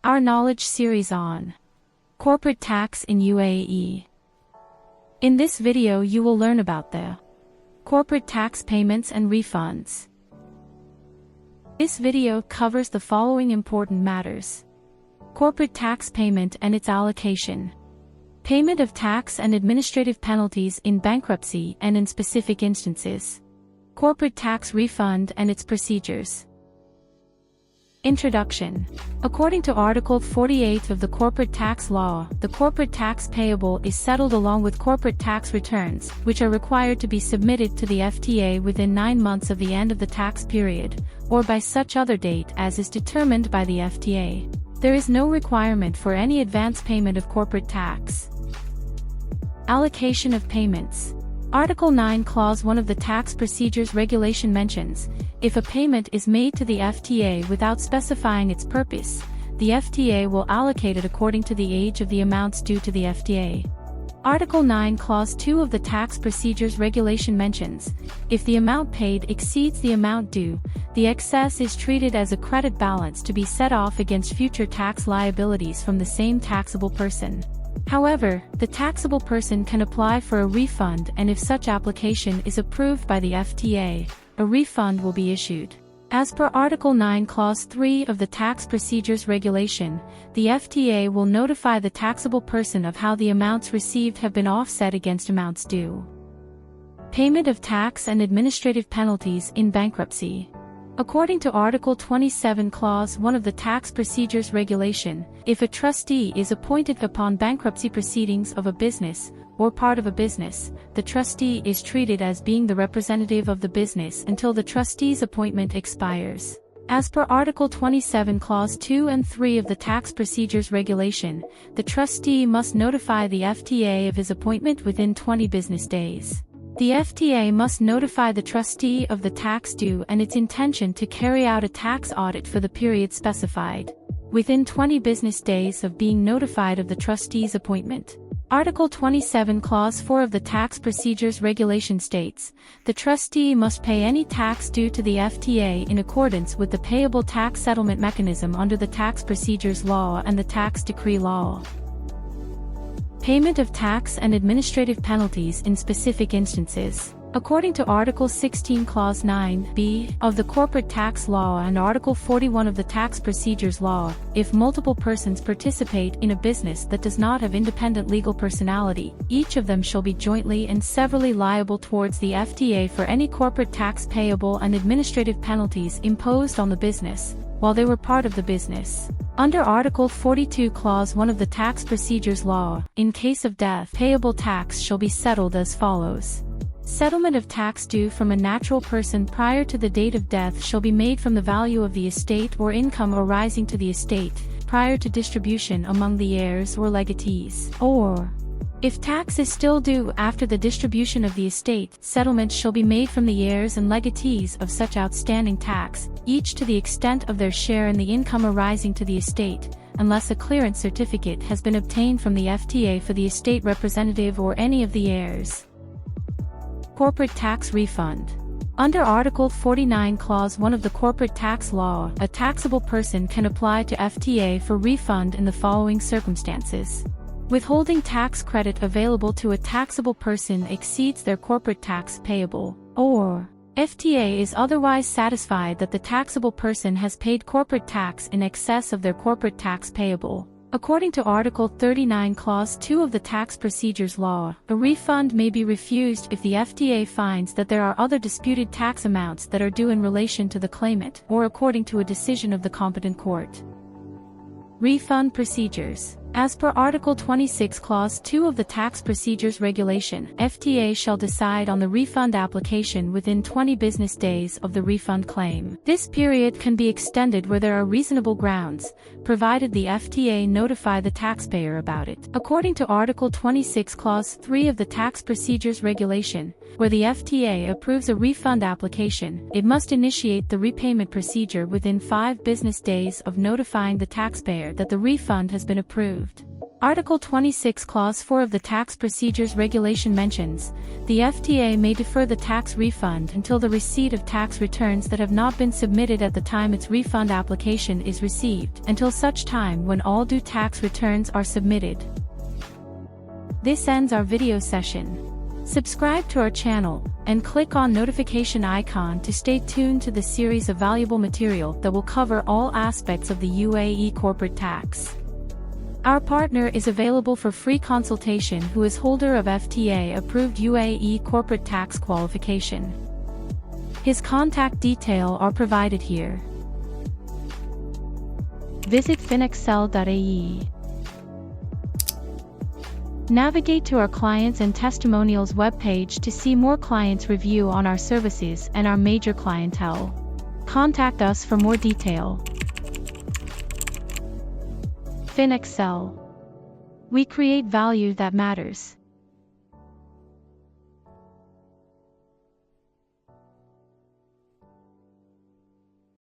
our knowledge series on corporate tax in UAE. In this video you will learn about the corporate tax payments and refunds. This video covers the following important matters: corporate tax payment and its allocation, payment of tax and administrative penalties in bankruptcy and in specific instances, corporate tax refund and its procedures. Introduction. According to Article 48 of the Corporate Tax Law, the corporate tax payable is settled along with corporate tax returns, which are required to be submitted to the FTA within 9 months of the end of the tax period, or by such other date as is determined by the FTA. There is no requirement for any advance payment of corporate tax. Allocation of payments. Article 9 Clause 1 of the Tax Procedures Regulation mentions, if a payment is made to the FTA without specifying its purpose, the FTA will allocate it according to the age of the amounts due to the FTA. Article 9 Clause 2 of the Tax Procedures Regulation mentions, if the amount paid exceeds the amount due, the excess is treated as a credit balance to be set off against future tax liabilities from the same taxable person. However, the taxable person can apply for a refund, and if such application is approved by the FTA, a refund will be issued. As per Article 9 Clause 3 of the Tax Procedures Regulation, the FTA will notify the taxable person of how the amounts received have been offset against amounts due. Payment of tax and administrative penalties in bankruptcy. According to Article 27 Clause 1 of the Tax Procedures Regulation, if a trustee is appointed upon bankruptcy proceedings of a business, or part of a business, the trustee is treated as being the representative of the business until the trustee's appointment expires. As per Article 27 Clause 2 and 3 of the Tax Procedures Regulation, the trustee must notify the FTA of his appointment within 20 business days. The FTA must notify the trustee of the tax due and its intention to carry out a tax audit for the period specified, within 20 business days of being notified of the trustee's appointment. Article 27 Clause 4 of the Tax Procedures Regulation states, the trustee must pay any tax due to the FTA in accordance with the payable tax settlement mechanism under the Tax Procedures Law and the Tax Decree Law. Payment of tax and administrative penalties in specific instances. According to Article 16 Clause 9b of the Corporate Tax Law and Article 41 of the Tax Procedures Law, if multiple persons participate in a business that does not have independent legal personality, each of them shall be jointly and severally liable towards the FTA for any corporate tax payable and administrative penalties imposed on the business, while they were part of the business. Under Article 42 Clause 1 of the Tax Procedures Law, in case of death, payable tax shall be settled as follows. Settlement of tax due from a natural person prior to the date of death shall be made from the value of the estate or income arising to the estate, prior to distribution among the heirs or legatees. Or, if tax is still due after the distribution of the estate, settlement shall be made from the heirs and legatees of such outstanding tax, each to the extent of their share in the income arising to the estate, unless a clearance certificate has been obtained from the FTA for the estate representative or any of the heirs. Corporate tax refund. Under Article 49 Clause 1 of the Corporate Tax Law, a taxable person can apply to FTA for refund in the following circumstances. Withholding tax credit available to a taxable person exceeds their corporate tax payable, or FTA is otherwise satisfied that the taxable person has paid corporate tax in excess of their corporate tax payable. According to Article 39 Clause 2 of the Tax Procedures Law, a refund may be refused if the FTA finds that there are other disputed tax amounts that are due in relation to the claimant, or according to a decision of the competent court. Refund procedures. As per Article 26 Clause 2 of the Tax Procedures Regulation, FTA shall decide on the refund application within 20 business days of the refund claim. This period can be extended where there are reasonable grounds, provided the FTA notify the taxpayer about it. According to Article 26 Clause 3 of the Tax Procedures Regulation, where the FTA approves a refund application, it must initiate the repayment procedure within 5 business days of notifying the taxpayer that the refund has been approved. Article 26 Clause 4 of the Tax Procedures Regulation mentions, the FTA may defer the tax refund until the receipt of tax returns that have not been submitted at the time its refund application is received, until such time when all due tax returns are submitted. This ends our video session. Subscribe to our channel, and click on notification icon to stay tuned to the series of valuable material that will cover all aspects of the UAE corporate tax. Our partner is available for free consultation who is holder of FTA-approved UAE corporate tax qualification. His contact details are provided here. Visit finexcel.ae. Navigate to our clients and testimonials webpage to see more clients' review on our services and our major clientele. Contact us for more detail. FinExcel. We create value that matters.